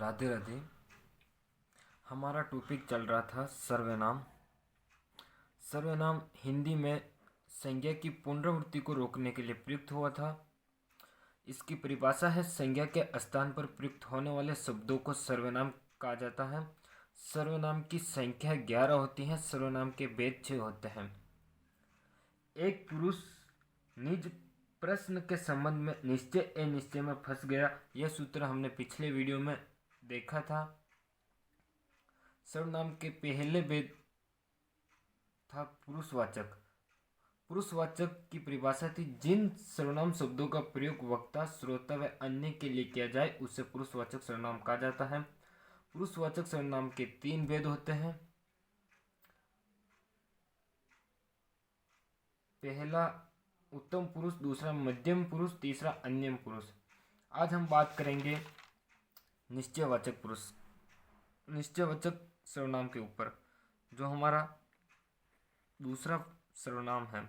राधे राधे। हमारा टॉपिक चल रहा था सर्वनाम। सर्वनाम हिंदी में संज्ञा की पुनरावृत्ति को रोकने के लिए प्रयुक्त हुआ था। इसकी परिभाषा है, संज्ञा के स्थान पर प्रयुक्त होने वाले शब्दों को सर्वनाम कहा जाता है। सर्वनाम की संख्या 11 होती है। सर्वनाम के भेद 6 होते हैं। एक पुरुष निज प्रश्न के संबंध में निश्चय अनिश्चय में फंस गया। यह सूत्र हमने पिछले वीडियो में देखा था। सर्वनाम के पहले भेद था पुरुषवाचक। पुरुषवाचक की परिभाषा थी, जिन सर्वनाम शब्दों का प्रयोग वक्ता, श्रोता व अन्य के लिए किया जाए उसे पुरुषवाचक सर्वनाम कहा जाता है। पुरुषवाचक सर्वनाम के 3 भेद होते हैं। पहला उत्तम पुरुष, दूसरा मध्यम पुरुष, तीसरा अन्यम पुरुष। आज हम बात करेंगे निश्चयवाचक पुरुष, निश्चयवाचक सर्वनाम के ऊपर, जो हमारा दूसरा सर्वनाम है।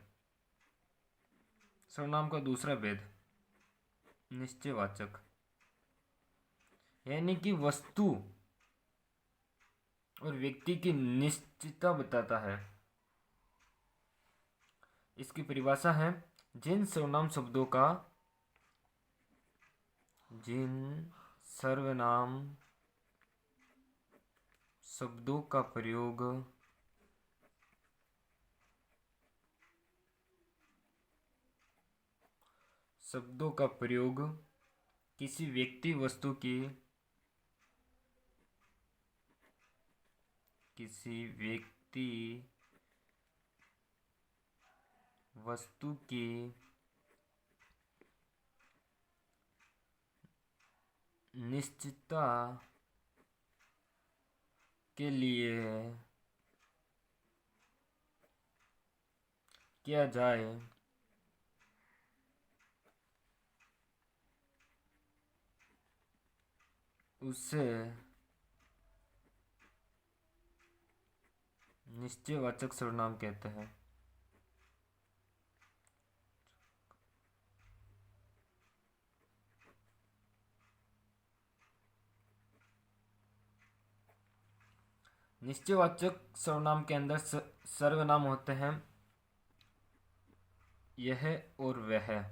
सर्वनाम का दूसरा भेद निश्चयवाचक, यानी कि वस्तु और व्यक्ति की निश्चितता बताता है। इसकी परिभाषा है, जिन सर्वनाम शब्दों का प्रयोग किसी व्यक्ति वस्तु की निश्चितता के लिए किया जाए उसे निश्चयवाचक सर्वनाम कहते हैं। निश्चयवाचक सर्वनाम के अंदर सर्वनाम होते हैं यह और वह।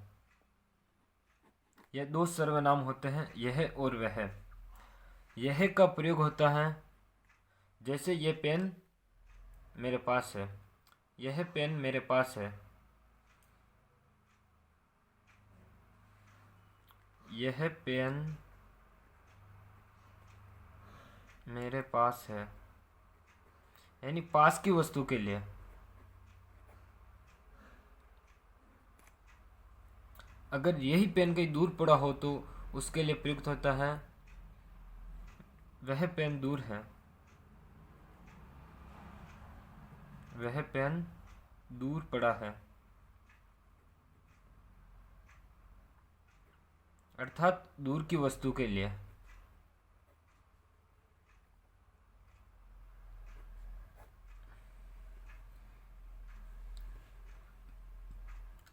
यह 2 सर्वनाम होते हैं, यह और वह। यह का प्रयोग होता है, जैसे यह पेन मेरे पास है, यह पेन मेरे पास है, यह पेन मेरे पास है, यानी पास की वस्तु के लिए। अगर यही पेन कहीं दूर पड़ा हो तो उसके लिए प्रयुक्त होता है, वह पेन दूर है, वह पेन दूर पड़ा है, अर्थात दूर की वस्तु के लिए।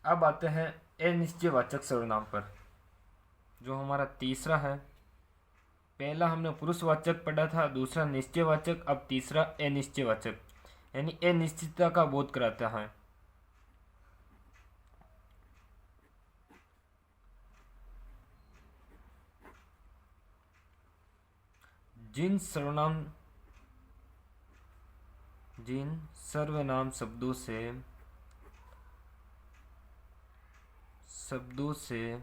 अब आते हैं अनिश्चयवाचक सर्वनाम पर, जो हमारा तीसरा है। पहला हमने पुरुषवाचक पढ़ा था, दूसरा निश्चयवाचक, अब तीसरा अनिश्चयवाचक, यानी अनिश्चितता का बोध कराता है। जिन सर्वनाम शब्दों से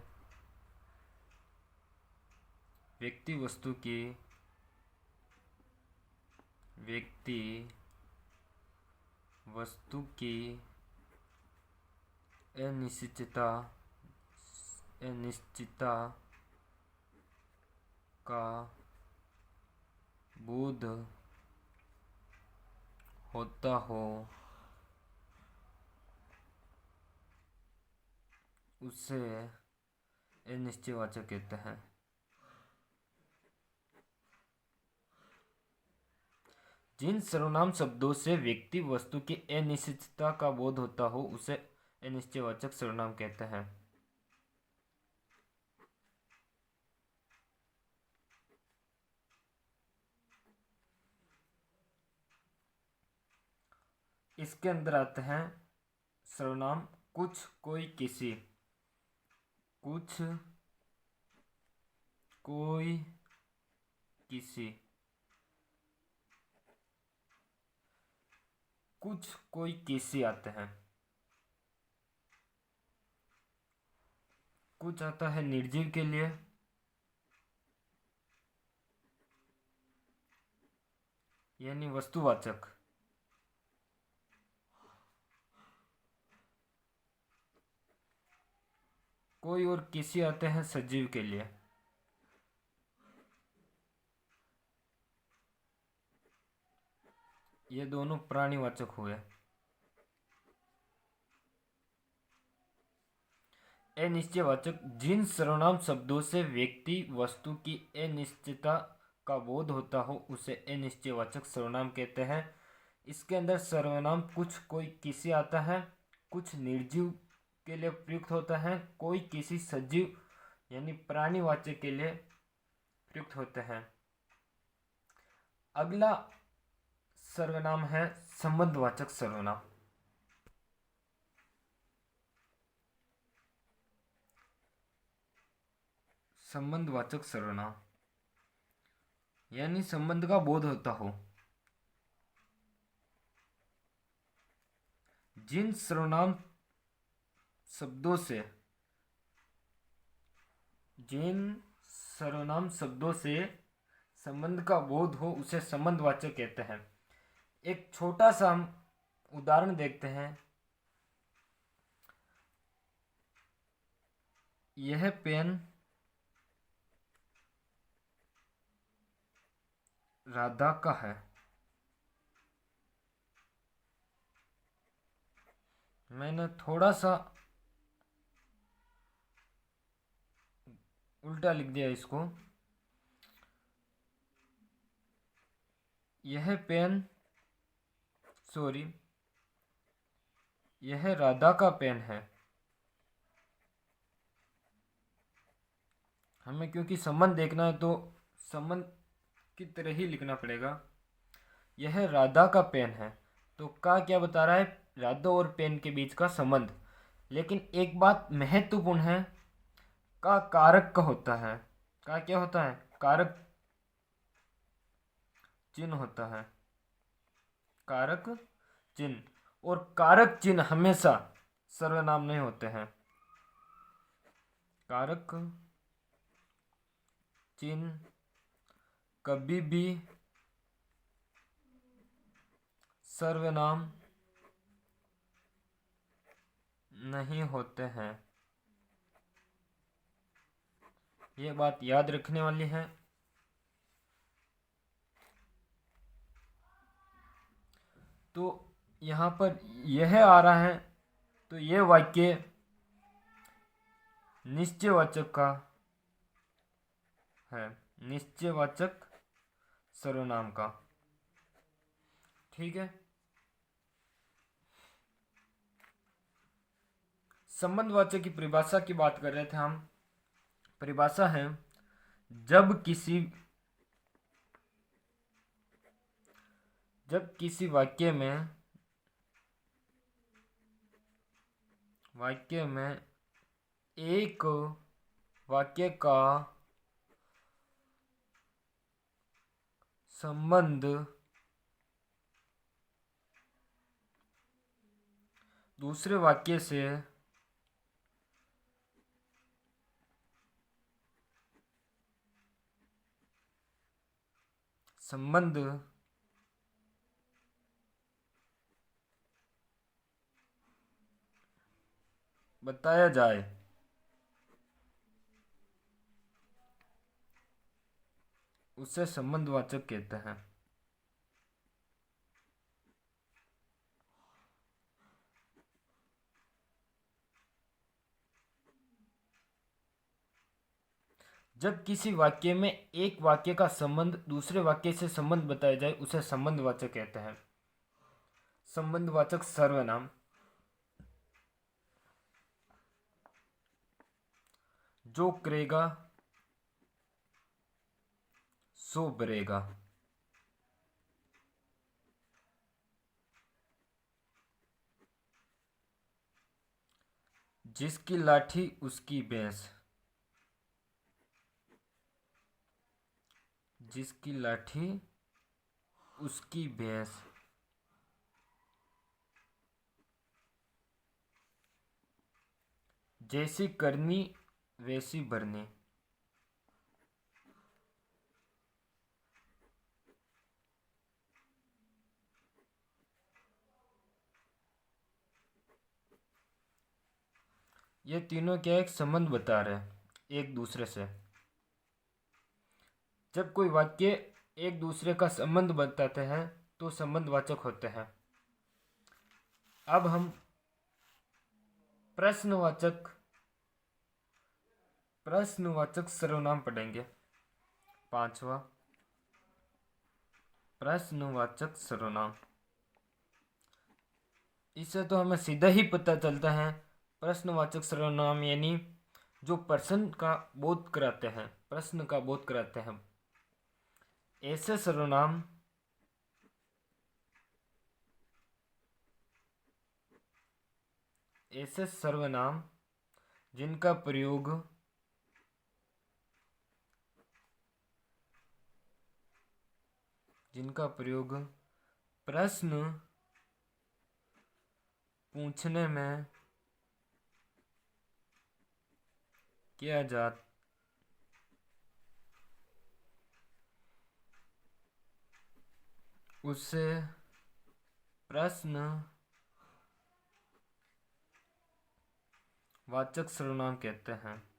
व्यक्ति वस्तु की अनिश्चितता का बोध होता हो उसे अनिश्चयवाचक कहते हैं। जिन सर्वनाम शब्दों से व्यक्ति वस्तु की अनिश्चितता का बोध होता हो उसे अनिश्चयवाचक सर्वनाम कहते हैं। इसके अंदर आते हैं सर्वनाम कुछ, कोई, किसी। कुछ, कोई, किसी। कुछ, कोई, किसी आते हैं। कुछ आता है निर्जीव के लिए, यानी वस्तुवाचक। कोई और किसी आते हैं सजीव के लिए। ये दोनों प्राणीवाचक हुए। अनिश्चयवाचक, जिन सर्वनाम शब्दों से व्यक्ति वस्तु की अनिश्चितता का बोध होता हो उसे अनिश्चयवाचक सर्वनाम कहते हैं। इसके अंदर सर्वनाम कुछ, कोई, किसी आता है। कुछ निर्जीव के लिए प्रयुक्त होता है, कोई किसी सजीव यानी प्राणीवाचक के लिए प्रयुक्त होते हैं। अगला सर्वनाम है संबंधवाचक सर्वनाम। संबंधवाचक सर्वनाम यानी संबंध का बोध होता हो। जिन सर्वनाम शब्दों से संबंध का बोध हो उसे संबंधवाचक कहते हैं। एक छोटा सा हम उदाहरण देखते हैं। यह पेन राधा का है। मैंने थोड़ा सा उल्टा लिख दिया इसको। यह राधा का पेन है। हमें क्योंकि संबंध देखना है तो संबंध की तरह ही लिखना पड़ेगा। यह राधा का पेन है, तो का क्या बता रहा है? राधा और पेन के बीच का संबंध। लेकिन एक बात महत्वपूर्ण है, का कारक का होता है। का क्या होता है? कारक चिन्ह होता है। कारक चिन्ह, और कारक चिन्ह हमेशा सर्वनाम नहीं होते हैं। कारक चिन्ह कभी भी सर्वनाम नहीं होते हैं। ये बात याद रखने वाली है। तो यहाँ पर यह आ रहा है, तो यह वाक्य निश्चयवाचक का है, निश्चयवाचक सर्वनाम का। ठीक है। संबंधवाचक की परिभाषा की बात कर रहे थे हम। परिभाषा है, जब किसी वाक्य में एक वाक्य का संबंध दूसरे वाक्य से संबंध बताया जाए उसे संबंधवाचक कहते हैं। जब किसी वाक्य में एक वाक्य का संबंध दूसरे वाक्य से संबंध बताया जाए उसे संबंधवाचक कहते हैं। संबंधवाचक सर्वनाम, जो करेगा सो बरेगा। जिसकी लाठी उसकी भैंस। जिसकी लाठी उसकी भैंस। जैसी करनी वैसी भरनी। ये तीनों क्या एक संबंध बता रहे हैं एक दूसरे से। जब कोई वाक्य एक दूसरे का संबंध बताते हैं तो संबंधवाचक होते हैं। अब हम प्रश्नवाचक सर्वनाम पढ़ेंगे। पांचवा, प्रश्नवाचक सर्वनाम। इससे तो हमें सीधा ही पता चलता है प्रश्नवाचक सर्वनाम यानी जो प्रश्न का बोध कराते हैं, प्रश्न का बोध कराते हैं। ऐसे सर्वनाम जिनका प्रयोग प्रश्न पूछने में किया जाता उसे प्रश्नवाचक सर्वनाम कहते हैं।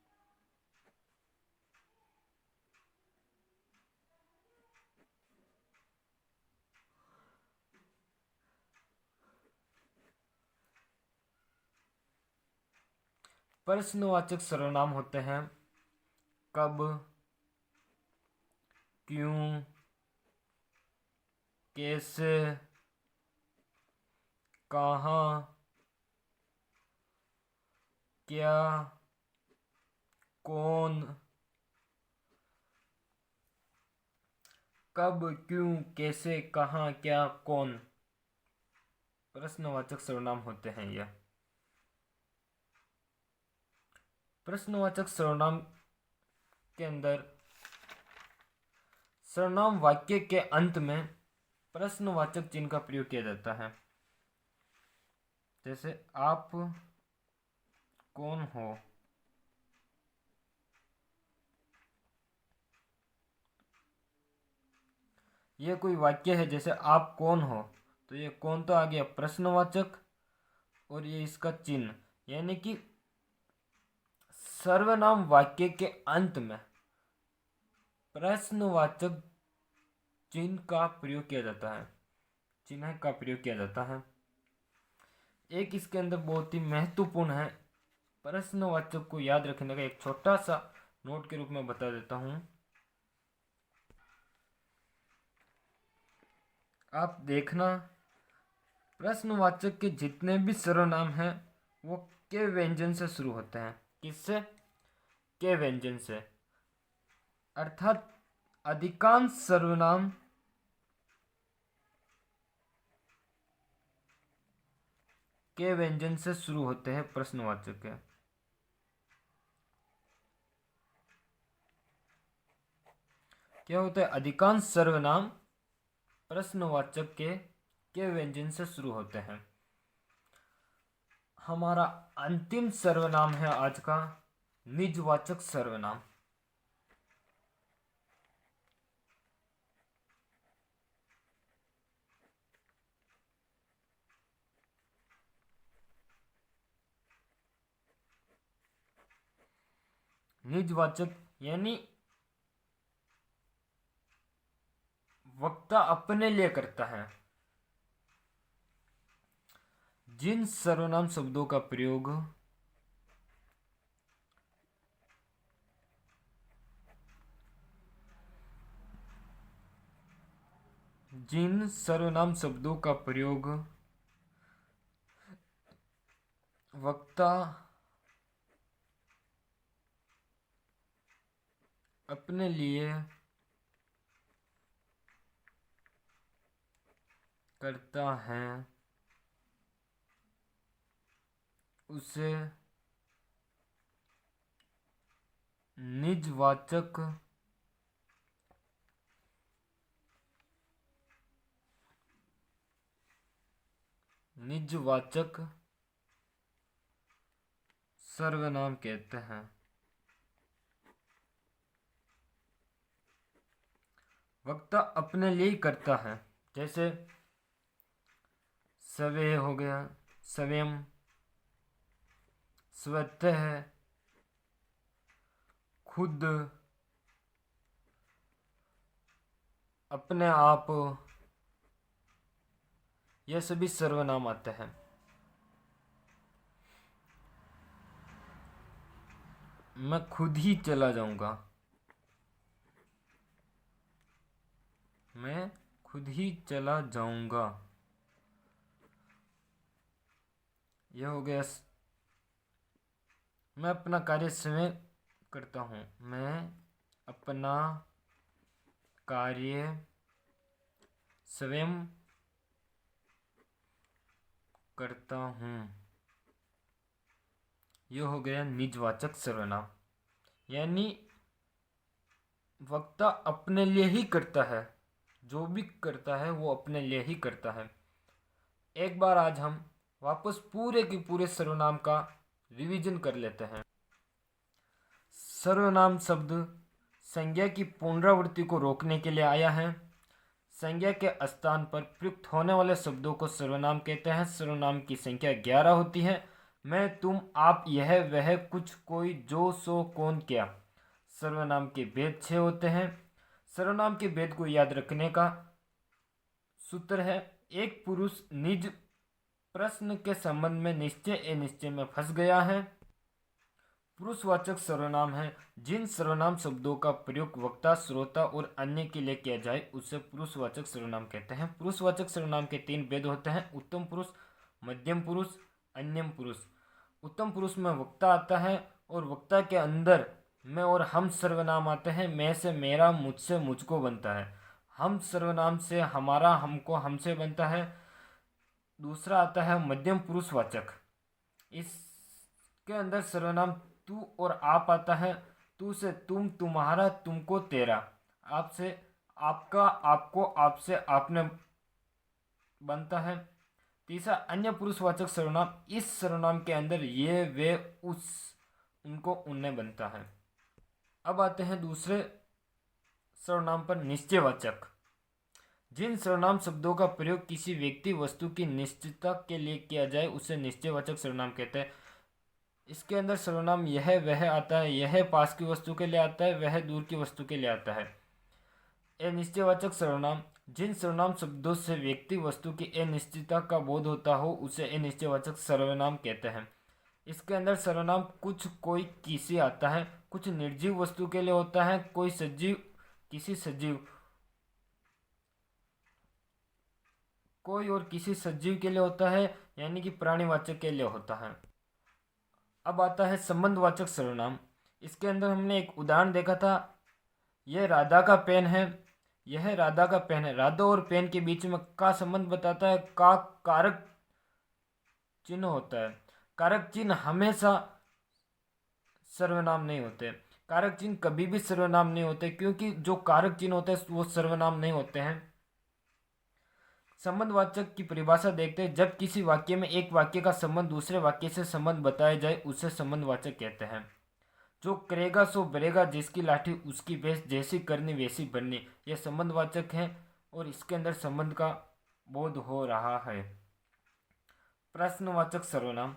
प्रश्नवाचक सर्वनाम होते हैं कब, क्यों, कैसे, कहाँ, क्या, कौन। कब, क्यों, कैसे, कहाँ, क्या, कौन प्रश्नवाचक सर्वनाम होते हैं। यह प्रश्नवाचक सर्वनाम के अंदर सर्वनाम वाक्य के अंत में प्रश्नवाचक चिन्ह का प्रयोग किया जाता है। जैसे आप कौन हो। यह कोई वाक्य है, जैसे आप कौन हो, तो ये कौन तो आ गया प्रश्नवाचक और ये इसका चिन्ह, यानी कि सर्वनाम वाक्य के अंत में प्रश्नवाचक चिन्ह का प्रयोग किया जाता है, चिन्ह का प्रयोग किया जाता है। एक इसके अंदर बहुत ही महत्वपूर्ण है, प्रश्नवाचक को याद रखने का एक छोटा सा नोट के रूप में बता देता हूं। आप देखना, प्रश्नवाचक के जितने भी सर्वनाम हैं वो के व्यंजन से शुरू होते हैं। किससे? के व्यंजन से। अर्थात अधिकांश सर्वनाम के व्यंजन से शुरू होते हैं प्रश्नवाचक के। क्या होता है? अधिकांश सर्वनाम प्रश्नवाचक के व्यंजन से शुरू होते हैं। हमारा अंतिम सर्वनाम है आज का निजवाचक सर्वनाम। निजवाचक यानी वक्ता अपने लिए करता है। जिन सर्वनाम शब्दों का प्रयोग वक्ता अपने लिए करता है उसे निजवाचक सर्वनाम कहते हैं। वक्ता अपने लिए ही करता है, जैसे सवे हो गया, स्वयं, स्वतः, खुद, अपने आप, यह सभी सर्वनाम आते हैं। मैं खुद ही चला जाऊंगा, मैं खुद ही चला जाऊंगा, यह हो गया मैं अपना कार्य स्वयं करता हूँ, मैं अपना कार्य स्वयं करता हूँ, यह हो गया निजवाचक सर्वनाम। यानी वक्ता अपने लिए ही करता है, जो भी करता है वो अपने लिए ही करता है। एक बार आज हम वापस पूरे के पूरे सर्वनाम का रिवीजन कर लेते हैं। सर्वनाम शब्द संज्ञा की पुनरावृत्ति को रोकने के लिए आया है। संज्ञा के स्थान पर प्रयुक्त होने वाले शब्दों को सर्वनाम कहते हैं। सर्वनाम की संख्या 11 होती है। मैं, तुम, आप, यह, वह, कुछ, कोई, जो, सो, कौन, क्या। सर्वनाम के भेद 6 होते हैं। सर्वनाम के भेद को याद रखने का सूत्र है: एक पुरुष निज प्रश्न के संबंध में निश्चय अनिश्चय में फंस गया है। पुरुषवाचक सर्वनाम है जिन सर्वनाम शब्दों का प्रयोग वक्ता, श्रोता और अन्य के लिए किया जाए उसे पुरुषवाचक सर्वनाम कहते हैं। पुरुषवाचक सर्वनाम के 3 भेद होते हैं: उत्तम पुरुष, मध्यम पुरुष, अन्यम पुरुष। उत्तम पुरुष में वक्ता आता है और वक्ता के अंदर मैं और हम सर्वनाम आते हैं। मैं से मेरा, मुझसे मुझको बनता है। हम सर्वनाम से हमारा, हमको, हमसे बनता है। दूसरा आता है मध्यम पुरुषवाचक। इसके अंदर सर्वनाम तू और आप आता है। तू से तुम, तुम्हारा, तुमको, तेरा। आप से आपका, आपको, आपसे, आपने बनता है। तीसरा अन्य पुरुषवाचक सर्वनाम। इस सर्वनाम के अंदर ये, वे, उस, उनको, उन्हें बनता है। अब आते हैं दूसरे सर्वनाम पर, निश्चयवाचक। जिन सर्वनाम शब्दों का प्रयोग किसी व्यक्ति, वस्तु की निश्चितता के लिए किया जाए उसे निश्चयवाचक सर्वनाम कहते हैं। इसके अंदर सर्वनाम यह, वह आता है। यह पास की वस्तु के लिए आता है, वह दूर की वस्तु के लिए आता है। अनिश्चयवाचक सर्वनाम। जिन सर्वनाम शब्दों से व्यक्ति, वस्तु की अनिश्चितता का बोध होता हो उसे अनिश्चयवाचक सर्वनाम कहते हैं। इसके अंदर सर्वनाम कुछ, कोई, किसी आता है। कुछ निर्जीव वस्तु के लिए होता है, कोई सजीव, किसी सजीव, कोई और किसी सजीव के लिए होता है, यानी कि प्राणीवाचक के लिए होता है। अब आता है संबंधवाचक सर्वनाम। इसके अंदर हमने एक उदाहरण देखा था, यह राधा का पेन है, यह राधा का पेन है। राधा और पेन के बीच में का संबंध बताता है। का कारक चिन्ह होता है। कारक चिन्ह हमेशा सर्वनाम नहीं होते। कारक चिन्ह कभी भी सर्वनाम नहीं होते, क्योंकि जो कारक चिन्ह होते हैं वो सर्वनाम नहीं होते हैं। संबंधवाचक की परिभाषा देखते हैं। जब किसी वाक्य में एक वाक्य का संबंध दूसरे वाक्य से संबंध बताया जाए उसे संबंधवाचक कहते हैं। जो करेगा सो बरेगा, जिसकी लाठी उसकी भैंस, जैसी करनी वैसी बननी, यह संबंधवाचक है और इसके अंदर संबंध का बोध हो रहा है। प्रश्नवाचक सर्वनाम।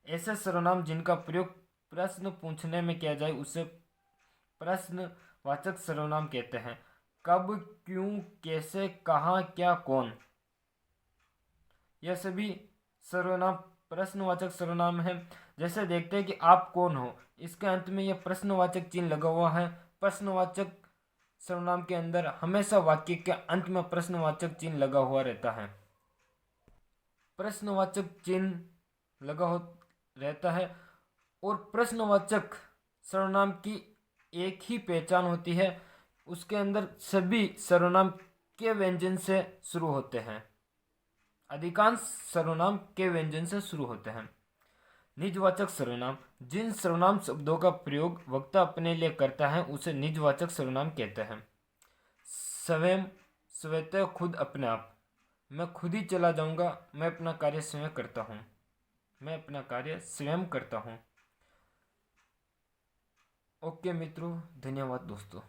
ऐसे सर्वनाम जिनका प्रयोग प्रश्न पूछने में किया जाए उसे प्रश्नवाचक सर्वनाम कहते हैं। कब, क्यों, कैसे, कहाँ, क्या, कौन, यह सभी सर्वनाम प्रश्नवाचक सर्वनाम है। जैसे देखते हैं कि आप कौन हो, इसके अंत में यह प्रश्नवाचक चिन्ह लगा हुआ है। प्रश्नवाचक सर्वनाम के अंदर हमेशा वाक्य के अंत में प्रश्नवाचक चिन्ह लगा हुआ रहता है। प्रश्नवाचक चिन्ह लगा हो रहता है और प्रश्नवाचक सर्वनाम की एक ही पहचान होती है, उसके अंदर सभी सर्वनाम के व्यंजन से शुरू होते हैं। अधिकांश सर्वनाम के व्यंजन से शुरू होते हैं। निजवाचक सर्वनाम, जिन सर्वनाम शब्दों का प्रयोग वक्ता अपने लिए करता है उसे निजवाचक सर्वनाम कहते हैं। स्वयं, स्वतः, खुद, अपने आप। मैं खुद ही चला जाऊंगा, मैं अपना कार्य स्वयं करता हूँ। मैं अपना कार्य स्वयं करता हूँ। ओके मित्रों, धन्यवाद दोस्तों।